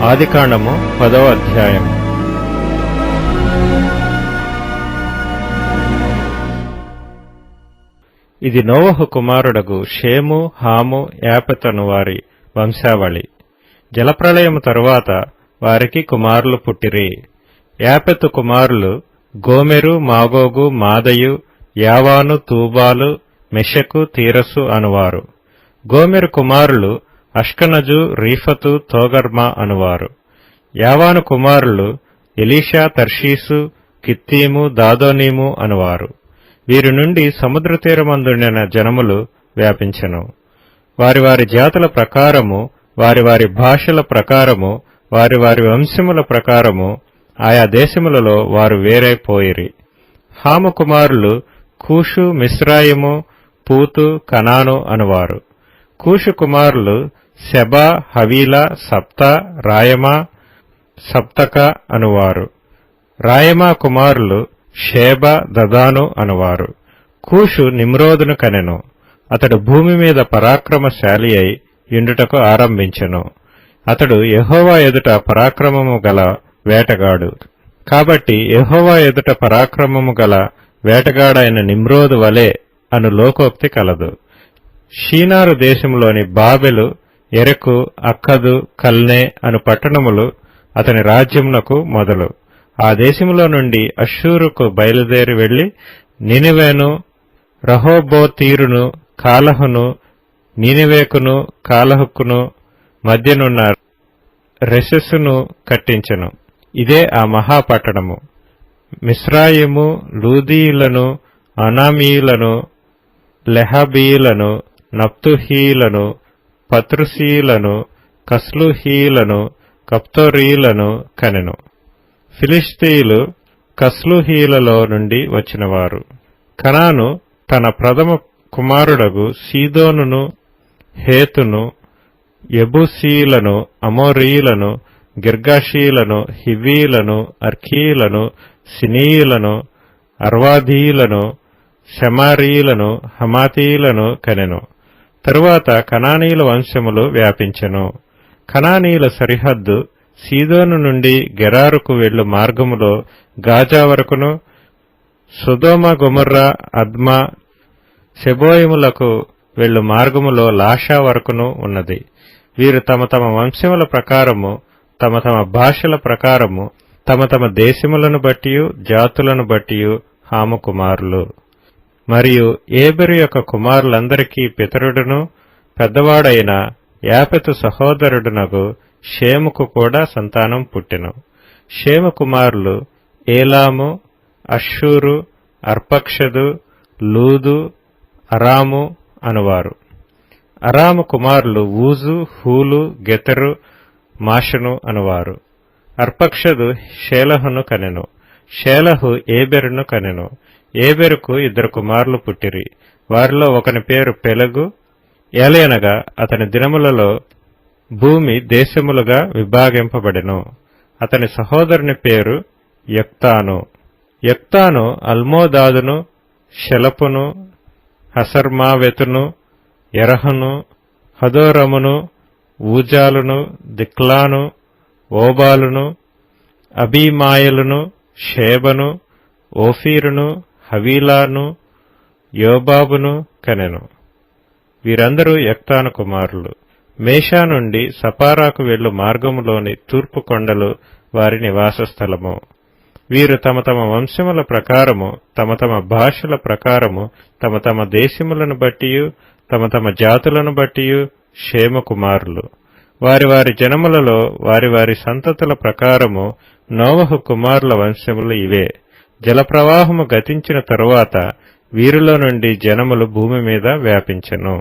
ఆదికాండము 10వ అధ్యాయం. ఇది నోవహు కుమారుడగు షేము, హాము, యాపెతను వారి వంశావళి. జలప్రళయము తరువాత వారికి కుమారులు పుట్టిరి. యాపెతు కుమారులు గోమెరు, మాగోగు, మాదయు, యావాను, తూబాలు, మెషకు, తీరసు అనువారు. గోమెరు కుమారులు అష్కనజు, రీఫతు, తోగర్మా అనువారు. యావాను కుమారులు ఎలీషా, తర్షీసు, కిత్తీము, దాదోనీము అనువారు. వీరి నుండి సముద్ర తీరమందుండిన జనములు వ్యాపించెను. వారి వారి జాతుల ప్రకారము, వారి వారి భాషల ప్రకారము, వారి వారి వంశముల ప్రకారము ఆయా దేశములలో వారు వేరైపోయిరి. హాము కుమారులు కూషు, మిస్రాయిము, పూతు, కనాను అనువారు. కూషు కుమారులు సెబా, హవీలా, సప్తా, రాయమా, సప్తక అనువారు. రాయమా కుమారులు షేబ, దదాను అనువారు. కూషు నిమ్రోదును కనెను. అతడు భూమి మీద పరాక్రమశాలి అయి యుండుటకు ఆరంభించెను. అతడు యెహోవా ఎదుట పరాక్రమము గల వేటగాడు. కాబట్టి యెహోవా ఎదుట పరాక్రమము గల వేటగాడైన నిమ్రోదు వలె అను లోకోక్తి కలదు. షీనారు దేశములోని బాబెలు, ఎరెకు, అక్కదు, కల్నే అను పట్టణములు అతని రాజ్యమునకు మొదలు. ఆ దేశములో నుండి అష్షూరుకు బయలుదేరి వెళ్లి నినివేను, రహోబోతీరును, కాలహును, నీనివేకును, కాలహుకును మధ్యనున్న రెసెసును కట్టించెను. ఇదే ఆ మహాపట్టణము. మిస్రాయిము, లూదీయులను, అనామీయులను, లెహాబీయులను, నప్తుహీలను, పత్రుసీలను, కస్లుహీలను, కప్తోరీలను కనెను. ఫిలిష్తీయులు కస్లుహీలలో నుండి వచ్చినవారు. కనాను తన ప్రథమ కుమారుడగు సీదోనును, హేతును, యెబూసీలను, అమోరీయులను, గిర్గాషీలను, హివీలను, అర్కీయులను, సినీయులను, అర్వాదీయులను, శమారీయులను, హమాతీయులను కనెను. తరువాత కనానీయుల వంశములు వ్యాపించెను. కనానీయుల సరిహద్దు సీదోను నుండి గెరారుకు వెళ్ళు మార్గములో గాజా వరకును, సొదొమ, గొమొర్రా, అద్మా, సెబోయిములకు వెళ్ళు మార్గములో లాషా వరకును ఉన్నది. వీరు తమ తమ వంశముల ప్రకారము, తమ తమ భాషల ప్రకారము, తమ తమ దేశములను బట్టియు జాతులను బట్టియు హాము కుమారులు. మరియు ఏబెరు యొక్క కుమారులందరికీ పితరుడును పెద్దవాడైన యాపెతు సహోదరుడునగు షేముకు కూడా సంతానం పుట్టెను. షేము కుమారులు ఏలాము, అష్షూరు, అర్పక్షదు, లూదు, అరాము అనువారు. అరాము కుమారులు ఊజు, హూలు, గెతెరు, మాషను అనువారు. అర్పక్షదు షేలహును కనెను. షేలహు ఏబెరును కనెను. ఏబెరుకు 2 కుమారులు పుట్టిరి. వారిలో ఒకని పేరు పెలగు. ఏలయనగా అతని దినములలో భూమి దేశములుగా విభాగింపబడెను. అతని సహోదరుని పేరు యొక్తాను. యొక్తాను అల్మోదాదును, షెలపును, హసర్మావెతును, ఎరహును, హదోరమును, ఊజాలును, దిక్లాను, ఓబాలును, అబీమాయలును, షేబను, ఓఫీరును, హవీలాను, యోబాబును కనెను. వీరందరూ యొక్తాను కుమారులు. మేషా నుండి సపారాకు వెళ్ళు మార్గములోని తూర్పు కొండలు వారి నివాస స్థలము. వీరు తమ తమ వంశముల ప్రకారము, తమ తమ భాషల ప్రకారము, తమ తమ దేశములను బట్టియు, తమ తమ జాతులను బట్టియు షేము కుమారులు. వారి వారి జనములలో వారి వారి సంతతుల ప్రకారము నోవహు కుమారుల వంశములు ఇవే. జలప్రవాహము గతించిన తరువాత వీరిలో నుండి జనములు భూమి మీద వ్యాపించెను.